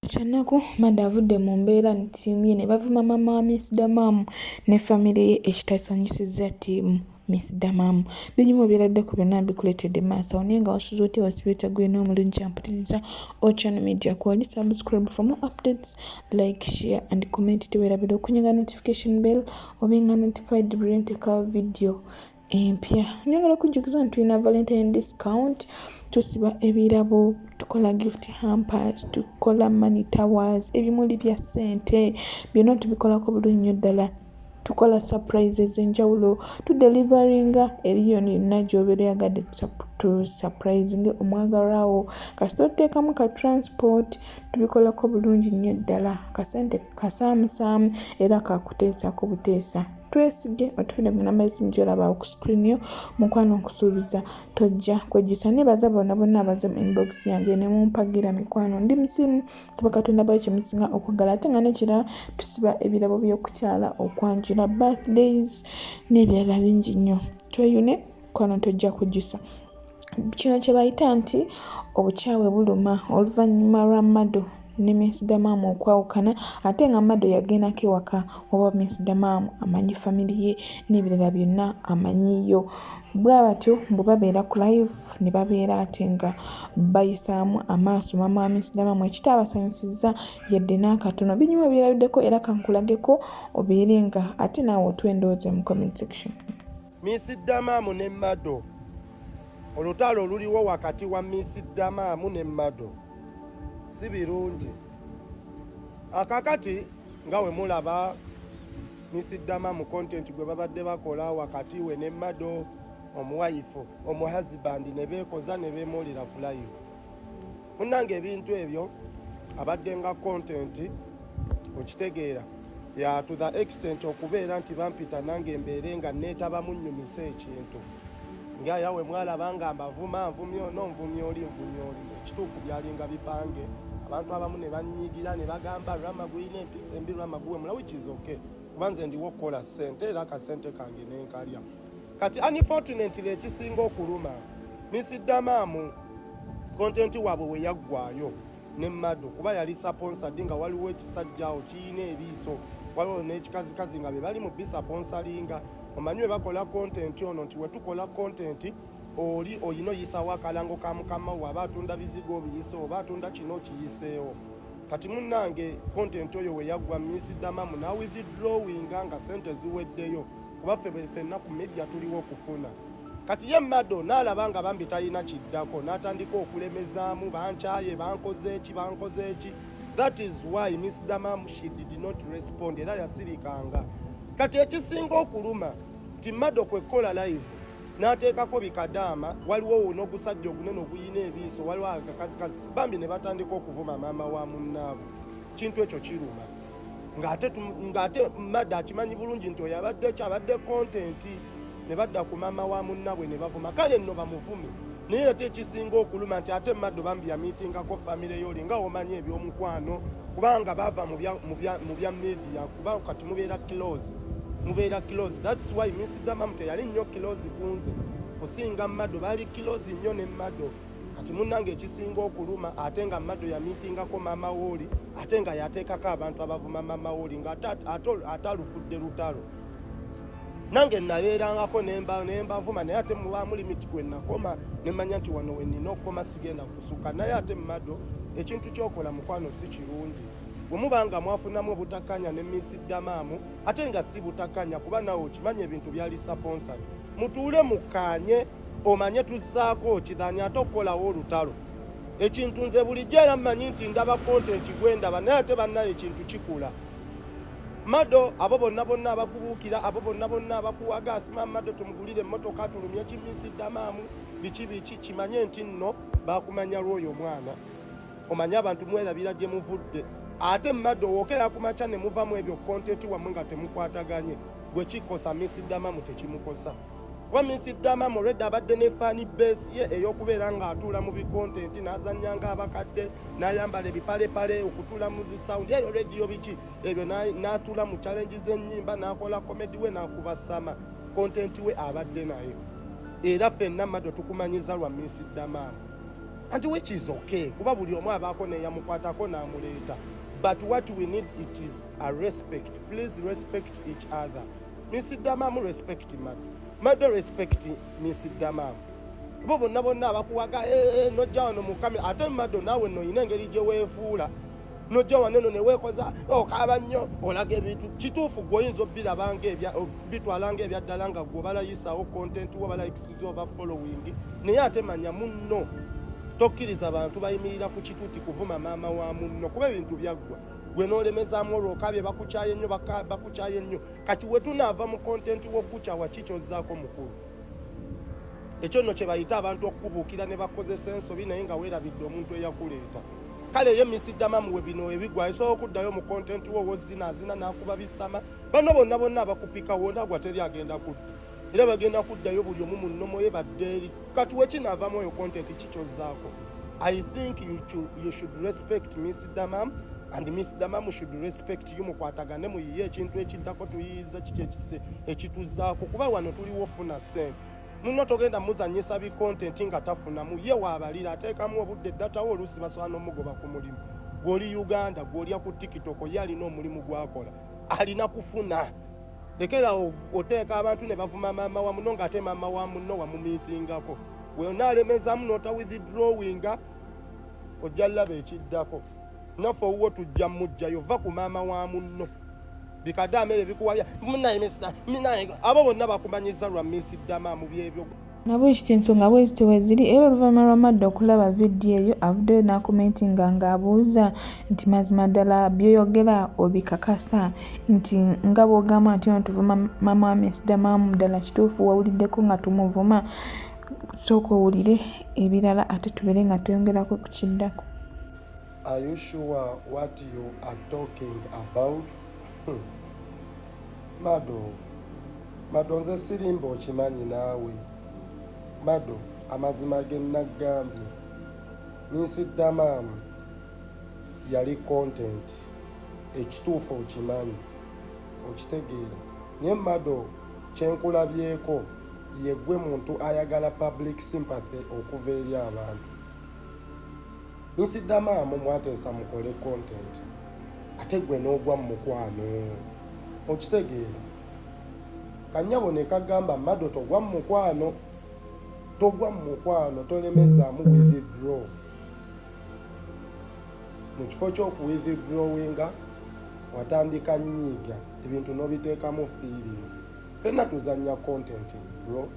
Kyanaku Mado avudde mu mbeera ne ttiimu ye ne bavuma maama wa Miss Dammam ne famire ye ekitasanyusizza ttiimu Miss Dammam. Binyumu byeraddeko byonna bikuleetedde maaso awo naye nga wasuze oti wasibeta gwe n'omulungi ampuliriza Ochano Media kwali subscribe for more updates, like, share and comment. Teweerabira okunyiga notification bell obenga notified buli nteka video empya. Njagala kujjukiza nti tulina Valentine discount, tusiba ebirabo, tukola gift hampers, tukola money towers, ebimuli bya ssente byonna tubikolako bulungi nnyo ddala. Tukola surprises enjawulo, tudelivaringa eri yonna gy'obeera oyagadde tu surprising omwagalwawo. Kasita tuteekamu ka transport tubikolako bulungi nnyo ddala, kasente kasaamusaamu era kakuteesako buteesa. Twesige otufune mu namba y'essimu gy'olaba ku screen yo. Mukwano nkusuubiza tojja kwejjusa. Nebaza bonna abaze mu inbox yange ne mumpagira mikwano. Ndi musimu nsaba Katonda bayo kye musinga okwagala. Ate nga n'ekirala tusiba ebirabo by'okukyala, okwanjula, birthdays n'ebirala bingi nnyo. Tweyune mukwano tojja kwejjusa. Kino kye bayita nti obukyawe buluma oluvannyuma lwa Mado ne Miss Dammam okwawukana, ate nga Mado yagendako ewaka oba Miss Dammam amanyi family ye n'ebirala byonna amanyiyo. Bwe batyo bwe babeera ku live ne babeera ate nga bayisaamu amaaso maama wa Miss Dammam ekitaabasanyusizza yadde n'akatono. Binyuma byerabiddeko era kankulageko obeere nga ate naawe otwendooze mu comment section. Miss Dammam ne Mado, olutalo oluliwo wakati wa Miss Dammam ne Mado si birungi. Akakati nga we mulaba Miss Dammam content gwe babadde bakola wakati we ne Mado omuwayifo omuhazibandi ne beekoza ne beemulira ku live. Munnange ebintu ebyo abadde nga content okitegeera ya to the extent okubeera nti bampita nange embeere nga neetaba munnyumisa ekintu nga yawe mwalaba nga mbavuma nvumye ono nvumye oli ekituufu byalinga bipange. Abantu abamu ne banyiigira ne bagamba lwama gulina empisa embi lwama guwe mula which is okay kuba nze ndiwo okukola ssente era akasente kange nenkalya. Kati unfortunately ekisinga okuluma Miss Dammam content waabwe we yaggwayo ne Mado kuba yali sponsored nga waliwo ekisajjawo kiyina ebiiso waliwo n'ekikazikazi nga be bali mu bisponsoringa. Omanyi we bakola content ono nti we tukola content oli oyino yisawo akalango ka mukama wo aba atunda bizigo obiyise oba atunda kino kiyiseewo. Kati munnange content oyo we yaggwa Miss Dammam na withdrawinga nga sente ziweddeyo kuba ffenna ku media tuliwo okufuna. Kati ye Mado n'alaba nga bambi talina kiddako n'atandika okulemezaamu bankyaye bankoze eki. That is why Miss Dammam she did not respond era yasirikanga. Kati ekisinga okuluma ti Mado kwekola live n'ateekako bikadaama waliwo uno ogusajja ogunene oguyina ebiiso waliwo akakazikazi bambi ne batandika okuvuma maama wa munnaabwe. Kintu ekyo kiruma ng'ate Mado akimanyi bulungi nti oyo abadde content ne badda ku maama wa munnaabwe ne bavuma. Kale nno bamuvume naye ate ekisinga okuluma nti ate Mado bambi yamiitingako famire yoli nga omanyi ebyomukwano kubanga bava mu bya media kuba kati mubeera close. That's why Miss Dammam teyali nnyo close kunze kusinga Mado, bali close nnyo ne Mado. Kati munnange ekisinga okuluma ate nga Mado yamiitingako maama wooli ate nga yateekako abantu abavuma maama wooli nga atalufudde lutalo. Nange nabeerangako nembavuma naye ate mubaamu limiti gwe nakoma nemanya nti wano we nina okukoma sigenda kusuka. Naye ate Mado ekintu kyokola mukwano si kirungi. Bwe mubanga mwafunamu obutakkanya ne Miss Dammam ate nga si butakkanya kuba nawe okimanyi ebintu byali sponsored. Mutuule mukkaanye omanye tuzzaako kidhani ate okukolawo olutalo. Ekintu nze bulijjo era mmanyi nti ndaba content gwendaba naye ate bannayo ekintu kikula. Mado abo bonna abakubuukira abo bonna abakuwaga asima Mado tumugulire emmotoka tulumye ki Miss Dammam biki kimanye nti nno bakumanya lw'oyo mwana omanye abantu mwerabira gye muvudde. Ate Mado wokera ku macha ne muvamu ebyo content wammwe nga temukwataganye gwe kikosa Miss Dammam tekimukosa. Kuba Miss Dammam already abadde ne fan base ye ey'okubeera nga atuula mu bicontent n'azannyanga abakadde n'ayambala ebipalepale okutuula mu zi sound eyo radio biki ebyo n'atuula mu challenges ennyimba n'akola comedy we n'akuba sama content we abadde nayo. Era ffenna Mado tukumanyiza lwa Miss Dammam. and which is okay kuba buli omu abaako neyamukwatako n'amuleeta, but what we need it is a respect. Please respect each other. Miss Dammam respect Mado respect Miss Dammam. Bo bonna bonna abakuwaga nojja wano mu kamera ate Mado naawe nno oyina engeri gye weefuula nojja wano eno ne weekoza okaaba nnyo olaga ebintu kituufu gw'oyinza bitwala ng'ebyaddala nga gwe balayisawo content wo balayikisiza oba following, naye ate manya munno tokkiriza abantu bayimirira ku kituuti kuvuma maama wa munno kuba ebintu byaggwa gwe n'olemezaamu olwokabye bakukyaye nnyo bakukyaye nnyo. Kati we tunaava mu content w'okukyawa kikyozzaako mukulu, ekyo nno kye bayita abantu okukubuukira ne bakozesa ensobi naye nga weerabidde omuntu eyakuleeta. Kale ye Miss Dammam we bino ebigwa asobola okuddayo mu content wo wozinaazina n'akuba bisama bano bonna bonna abakupika wonna gwa teri agenda kudda era bagenda kuddayo buli omu mu nnomo ye badde eri. Kati wekinaavaamu eyo content kikyozzaako. I think you should respect Miss Dammam and Miss Dammam should respect you. Mukwatagane muyiye ekintu ekiddako tuyiyiza kiki ekituzzaako kuba wano tuliwo funa ssente. Muno togenda muzanyisa bi content nga tafunamu ye waabalira ateekamu obudde datawo oluusi basobola n'omugoba ku mulimu. Gw'oli Uganda gw'olya ku TikTok ye alina omulimu gwakola alina kufuna. Lekera oteeka abantu ne bavuma maama wa muno ng'ate maama wa muno wamumiitingako weonaalemezaamu nota withdrawinga ojja laba ekiddako naffe owuwo tujja mujjayo va ku maama wa muno bikadaama ebyo bikuwabya abo bonna bakumanyiza lwa Miss Dammam byebyo nabo ekiti ensonga bwezityo weziri era oluvannyuma lwa Mado okulaba vidiyo eyo avuddeyo n'akomentinga ng'abuuza nti mazima ddala byoyogera obikakasa nti nga bw'ogamba nti ono tuvuma maama wa Miss Dammam ddala kituufu wawuliddeko nga tumuvuma, sooka owulire ebirala ate tubeere nga tweyongerako ku kiddako. Are you sure what you are talking about? Mado nze sirimba okimanyi naawe. Mado amazima ge nagambye Miss Dammam yali content ekituufu okimanyi okitegeera naye Mado kyenkulabyeko yeggwe muntu ayagala public sympathy okuva eri abantu. Miss Dammam mwateesa mukole content ate gwe n'ogwa mu mukwano okitegeera. Kanyabo ne kagamba Mado togwa mu mukwano tolemezaamu withdraw. Mu kifo ky'okuwithdrawinga watandika nnyiiga ebintu n'obiteekamu feeling. Fenna tuzannya content bro.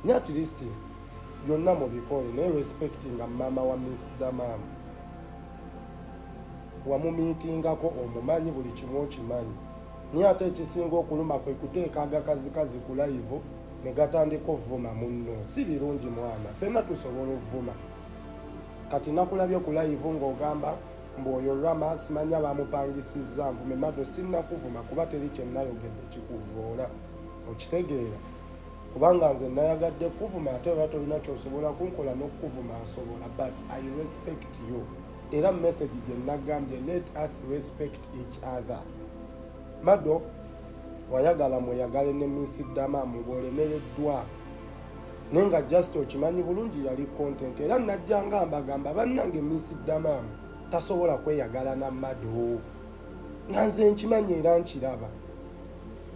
Nye at least byonna mubikole naye respectinga maama wa Miss Dammam. Wamumiitingako omumanyi buli kimu okimanyi. Naye ate ekisinga okuluma kwe kuteeka agakazikazi ku live ne gatandika ovuma munno. Si birungi mwana, fenna tusobola ovuma. Kati nakulabye ku live ng'ogamba mbwoyo Rama simanya bamupangisizza nvume Mado sinnakuvuma kuba teri kye nayogedde kikuvoola okitegeera. Kubanga nze nayagadde kuvuma ate oba tolina kyosobola kunkola n'okuvuma asobola, but I respect you. Era message gye nagambye let us respect each other. Mado wayagala mweyagale ne Miss Dammam bw'olemereddwa naye nga just okimanyi bulungi yali content era najjanga mbagamba bannange Miss Dammam tasobola kweyagala na Mado nga nze nkimanyi era nkiraba.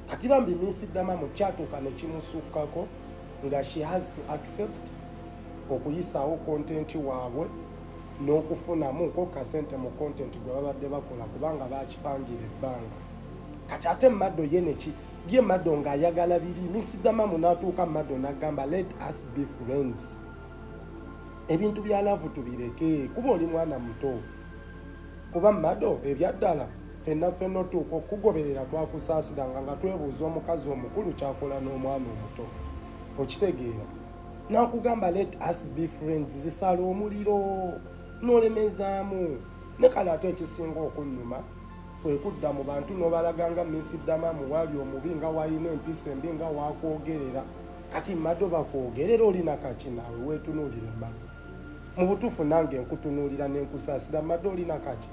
Kati bambi Miss Dammam kyatuuka ne kimusukkako nga she has to accept okuyisaawo content waabwe n'okufunamuko kasente mu content gwe babadde bakola kubanga bakipangira ebbanga. Kati ate Mado ye Mado ng'ayagala biri. Miss Dammam n'atuuka Mado n'agamba let us be friends. Ebintu bya love tubireke kuba oli mwana muto. Kuba Mado ebyaddala fenna otuuka okugoberera twakusaasiranga nga twebuuza omukazi omukulu kyakola n'omwana omuto okitegeera. N'akugamba let us be friends zisala omuliro n'olemezaamu. Ne kale ate ekisinga okunnuma kwe kudda mu bantu n'obalaganga Miss Dammam waali omubi nga wayina empisa embi nga wakwogerera. Kati Mado bakwogerera olina kaki naawe weetunuulire Mado. Mu butuufu nange nkutunuulira n'enkusaasira Mado olina kaki.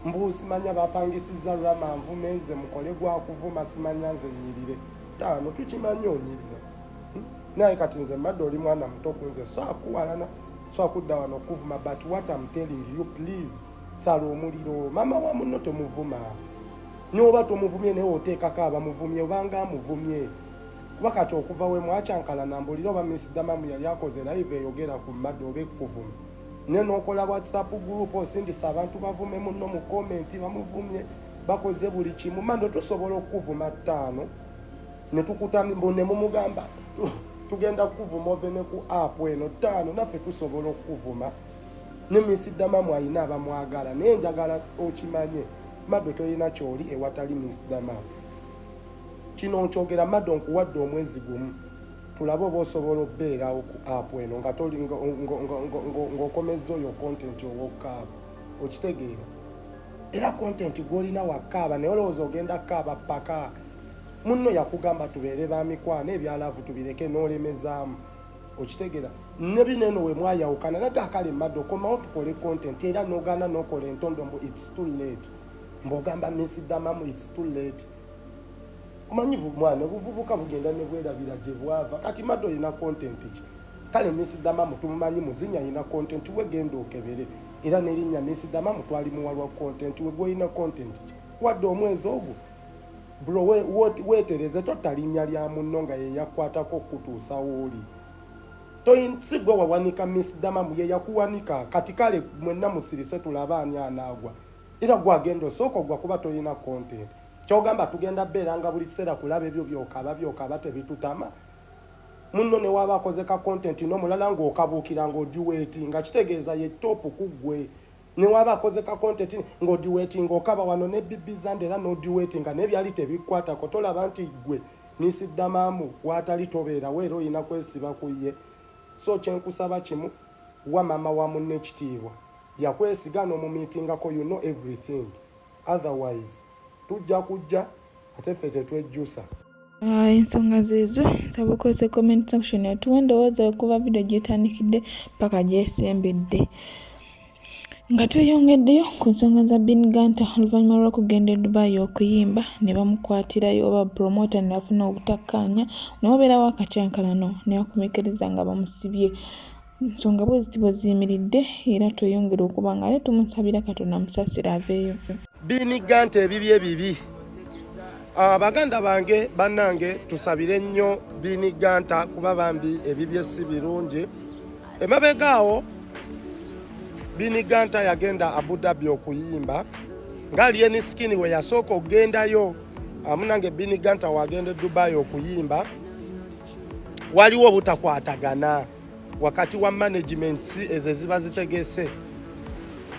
Mbu simanya bapangisizza Rama nvume nze mukole gwakuvuma simanya nze nnyirire. Taano tukimanyi onyirira. Naye kati nze Mado oli mwana muto ku nze so akuwalana so akudda wano okuvuma, but what I'm telling you, please sala omuliro. Mama wa munno tomuvuma, n'oba tomuvumye naye oteekako abamuvumye obanga amuvumye. Kuba kati okuva we mwakyankala nambulira oba Miss Dammam yali akoze live eyogera ku Mado oba ekkuvuma, ne n'okola WhatsApp group osindisa abantu bavume munno mu comment bamuvumye, bakoze buli kimu. Mado tusobola okuvuma 5 ne tukutamye ne mumugamba tugenda kuvuma ove ne ku app eno 5 naffe tusobola okuvuma. Ne Miss Dammam ayina abamwagala naye njagala okimanye Mado toyina kyoli ewatali Miss Dammam. Kino nkyogera Mado nkuwadde omwezi gumu tulabe oba osobola okubeerawo ku app eno nga toli ng'okomezza oyo content ow'okukaaba, okitegeera. Era content gw'olina wakkaaba naye olowooza ogenda kkaaba paka. Munno yakugamba tubeere ba mikwano, ebyalaavu tubireke n'olemezaamu, okitegeera. Ne bineno we mwayawukana naga akale Mado komawo tukole content era n'ogaana n'okola entondo mbu it's too late. Mbogamba Miss Dammam it's too late. Omanyi mwana buvubuka bugenda ne bwerabira gye bwava. Kati Mado yina content ki? Kale Miss Dammam tumumanyi muzinya yina content we genda okebere. Era n'erinnya Miss Dammam twali muwalwa content we gwolina content ki? Wadde omwezi ogwo bro weetereze totalinnya lya munno nga ye yakwatako okutuusa wooli. Toyinsigwe wawanika Miss Dammam ye yakuwanika. Kati kale mwenna musirise tulaba ani anaagwa. Era gwagenda osooka ogwa kuba toyina content. Kyogamba tugenda beeranga buli kiseera kulaba ebyo byokaba tebitutama. Munno ne waba akoze ka content n'omulala ng'okabuukira ng'oduweti nga kitegeeza ye top kuggwe. Ne waba akoze ka content ng'oduweti ng'okaba wano ne Bibi Zande era n'oduweti nga n'ebyali tebikwatako tolaba nti ggwe Miss Dammam watali tobeera weera oyina kwesiba ku ye. So kyenkusaba kimu wa mama wa munne ekitiibwa yakwesiga n'omumiitingako you know everything, otherwise tujja kujja ate ffe tetwejjusa. Ensonga zeezo nsaba okozesa comment section yatuwa endowooza okuba video gyetandikidde paka gyesembedde. Nga tweyongeddeyo ku nsonga za Biniganta oluvannyuma lw'okugenda e Dubai okuyimba ne bamukwatirayo oba promota n'afuna obutakkaanya ne wabeerawo akacyankalano ne bakumikiriza nga bamusibye. Nsonga bwe ziyimiridde era tweyongera okuba nga ale tumusabira Katonda amusaasire aveeyo. Biniganta ebibi ebibi. Abaganda bange bannange tusabire nnyo Biniganta kuba bambi ebibye si birungi. Emabegaawo Biniganta yagenda Abu Dhabi okuyimba ng'ali ni skini we yasooka okugendayo. Amunange Biniganta wagenda Dubai okuyimba waliwo obutakwatagana wakati wa management ezo ziba zitegese.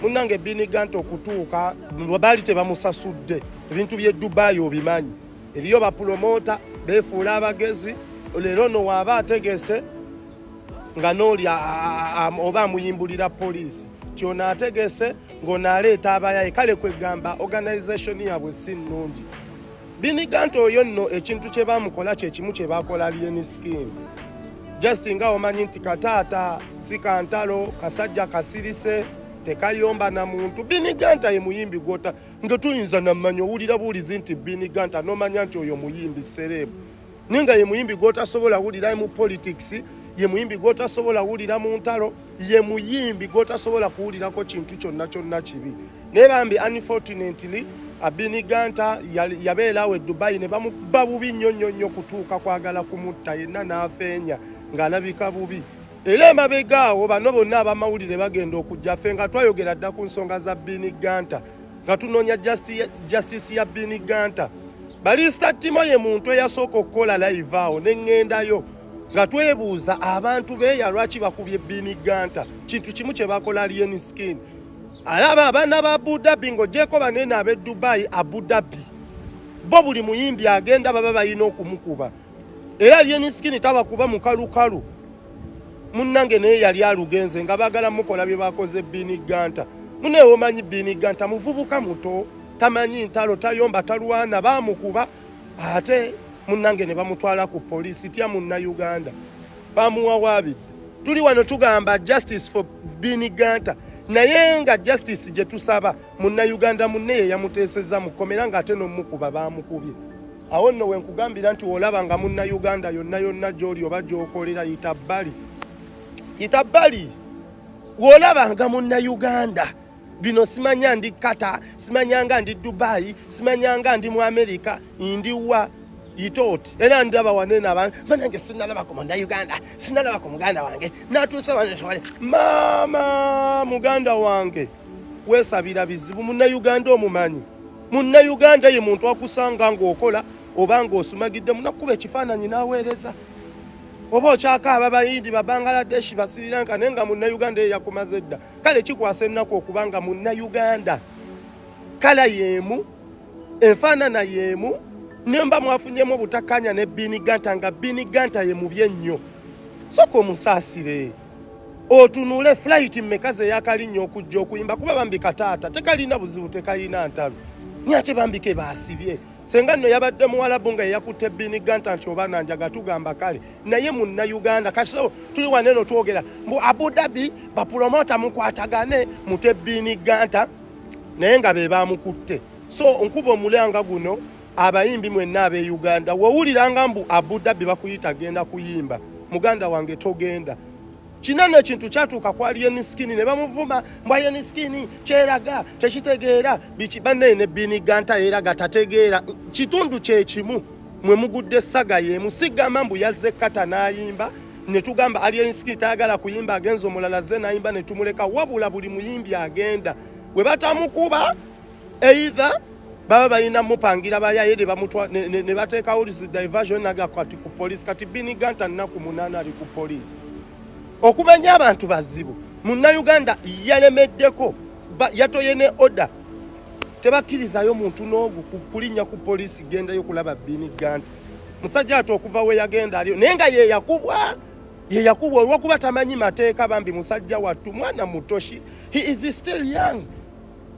Munange Biniganta okutuuka baali tebamusasudde ebintu bye Dubai obimanyi. Eriyo bapromota beefuula abagezi leero no waaba ategese nga n'oli oba amuyimbulira poliisi kyona ategese ng'onaaleeta abayaye. Kale kwegamba organization yaabwe si nnungi. Biniganta oyo nno ekintu kye baamukola kye kimu kye baakola Lieni Skin. Just nga omanyi nti kataata si kantalo kasajja kasirise tekayomba na muntu. Biniganta ye muyimbi gwota nga tuyinza namanyi owulira buulizi nti Biniganta n'omanya nti oyo muyimbi serebu. Ninga ye muyimbi gwota sobola wulira mu politics, ye muyimbi gwota sobola wulira mu ntalo, ye muyimbi gwota sobola kuwulirako kintu kyonna kibi. Naye bambi unfortunately Biniganta yabeerawo e Dubai ne bamuba bubi nnyo kutuuka kwagala kumutta yenna n'afeenya ng'alabika bubi. Era emabegaawo bano bonna abamawulire bagenda okujja ffe nga twayogera dda ku nsonga za Biniganta nga tunoonya justice ya Biniganta. Balista Timo ye muntu eyasooka okukola live awo ne ŋŋendayo nga twebuuza abantu beeya lwaki bakubye Biniganta. Kintu kimu kye bakola Lieni Skin. Alaba abaana ba Abu Dhabi ng'ogyeko banene ab'e Dubai Abu Dhabi bo buli muyimbi agenda baba balina okumukuba. Era Lieni Skin tabakuba mukalukalu. Munnange naye yali alugenze nga baagala mukola bye bakoze Biniganta. Mune omanyi Biniganta muvubuka muto tamanyi ntalo tayomba talwana baamukuba ate munnange ne bamutwala ku poliisi tya munna Uganda bamuwa wabi. Tuli wano tugamba justice for Biniganta naye nga justice gye tusaba munna Uganda munne ye yamuteesezza mukomera nga ate n'omukuba baamukubye. Awo nno we nkugambira nti olaba nga munna Uganda yonna gy'oli oba gy'okolera yita bbali. Wolabanga Munnayuganda bino simanya ndi Qatar, simanyanga ndi Dubai, simanyanga ndi mu America, ndi wa itoti era ndaba wanene abantu banange sinalaba ko Munnayuganda, sinalaba ko muganda wange natuusa banetwale maama muganda wange weesabira bizibu. Munnayuganda omumanyi, Munnayuganda ye muntu akusanga ng'okola oba ng'osumagidde munakuba ekifaananyi n'aweereza oba okyakaaba Bayindi Babangaladeshi Basirilanka naye nga Munnayuganda ye yakumaze dda. Kale kikwasa ennaku okubanga Munnayuganda kala yeemu, enfaanana yeemu, nemba mwafunyemu obutakkanya ne Biniganta nga Biniganta ye mubi ennyo. Soka omusaasire otunule flight mmeka ze yakalinnyo okujja okuyimba kuba bambi kataata tekalina buzibu tekalina ntalo nyate bambike baasibye. Senga nno yabadde Muwarabu nga yakutte Biniganta nti oba nanjaga tugamba kale naye Munnayuganda kati so tuli waneno twogera mbu Abu Dhabi bapromota mukwatagane mute Biniganta naye nga be bamukutte. So nkuba omulanga guno abayimbi mwenna abe Uganda wawuliranga mbu Abu Dhabi bakuyita genda kuyimba muganda wange togenda. Kinano ekintu kyatuuka kwali eniskini ne bamuvuma mbwa eniskini kyeraga tekitegeera biki banne ne Biniganta eraga tategeera kitundu kye kimu mwe mugudde essaga yeemu. Sigamba mbu yazze Kata n'ayimba ne tugamba ali eniskini tayagala kuyimba agenza omulala ze n'ayimba ne tumuleka, wabula buli muyimbi agenda we batamukuba either baba balina mupangira bayaye ne bateekawo diversion naga kati ku police. Kati Biniganta nnaku 8 ali ku police okumenya abantu bazibu. Munnayuganda yalemeddeko yatoye ne order tebakkirizayo muntu n'ogu kulinnya ku poliisi gendayo kulaba Biniganta. Musajja ate okuva we yagenda aliyo naye nga ye yakubwa olwokuba tamanyi mateeka bambi musajja wattu mwana mutoshi, he is still young.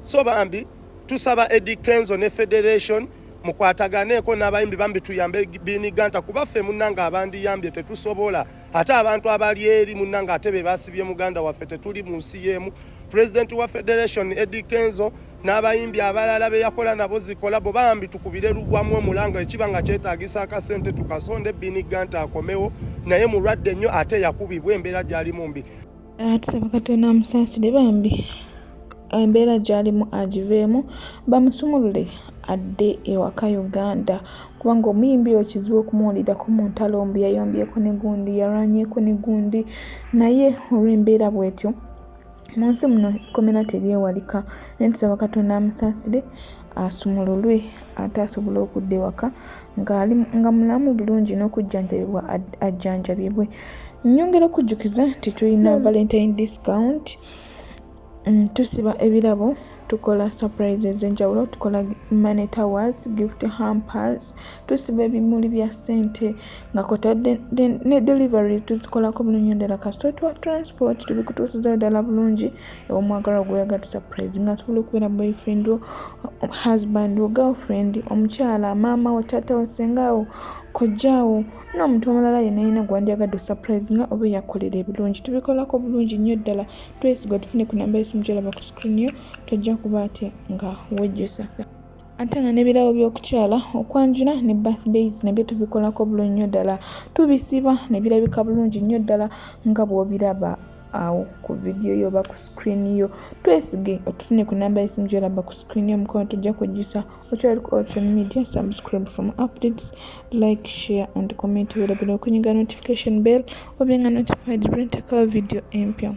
So bambi tusaba Eddie Kenzo ne Federation mukwataganeeko n'abayimbi bambi tuyambe Biniganta kuba ffe munnanga abandiyambye tetusobola ate abantu abali eri munnanga ate be basibye muganda waffe tetuli mu nsi y'emu. President wa Federation Eddie Kenzo n'abayimbi abalala be yakola nabo zikolabo bambi tukubire lugwamu omulanga ekiba nga kyetaagisa akasente tukasonde Biniganta akomewo naye mulwadde nnyo ate yakubibwa embeera gy'alimu mbi. Tusaba Katonda amusaasire bambi embeera gy'alimu agiveemu bamusumulule adde ewaka Uganda kubanga omuyimbi okizibu okumuwulirako mu ntalo mbi yayombyeko ne gundi yarwanyeeko ne gundi naye olw'embeera bwetyo mu nsi muno komera teryewalika. Naye tusaba Katonda amusaasire asumululwe ate asobole okudda ewaka nga mulamu bulungi n'okujjanjabibwa ajjanjabibwe. Nyongera okujjukiza nti tulina Valentine discount. Tusiba ebirabo, tukola surprises enjawulo, tukola money towers, gift hampers, tusiba ebimuli bya ssente nga kotadde ne delivery tuzikolako bulungi ddala kasita twa transport tubikutuusiza ddala bulungi omwagalwa gweyagala surprise nga asobola okubeera boyfriend wo, husband wo, girlfriend, omukyala, maama wo, taata wo, sengaawo, kojjaawo n'omuntu omulala yenna gwandyagadde surprise nga oba yakolera ebirungi tubikolako bulungi nnyo ddala. Twesiga tufune ku namba y'essimu gy'olaba ku screen yo tojja kuba atya nga wejjusa. Ate nga n'ebirabo by'okukyala okwanjula ne birthdays nabyo tubikolako bulungi nnyo ddala tubisiba ne birabika bulungi nnyo ddala nga bw'obiraba awo ku video yo oba ku screen yo. Twesige otufune ku namba y'essimu gy'olaba ku screen yo mukono tojja kwejjusa okyali ku social media. Subscribe from updates, like, share and comment. Wera bino okunyiga notification bell obenga notified bwe nteekawo video empya.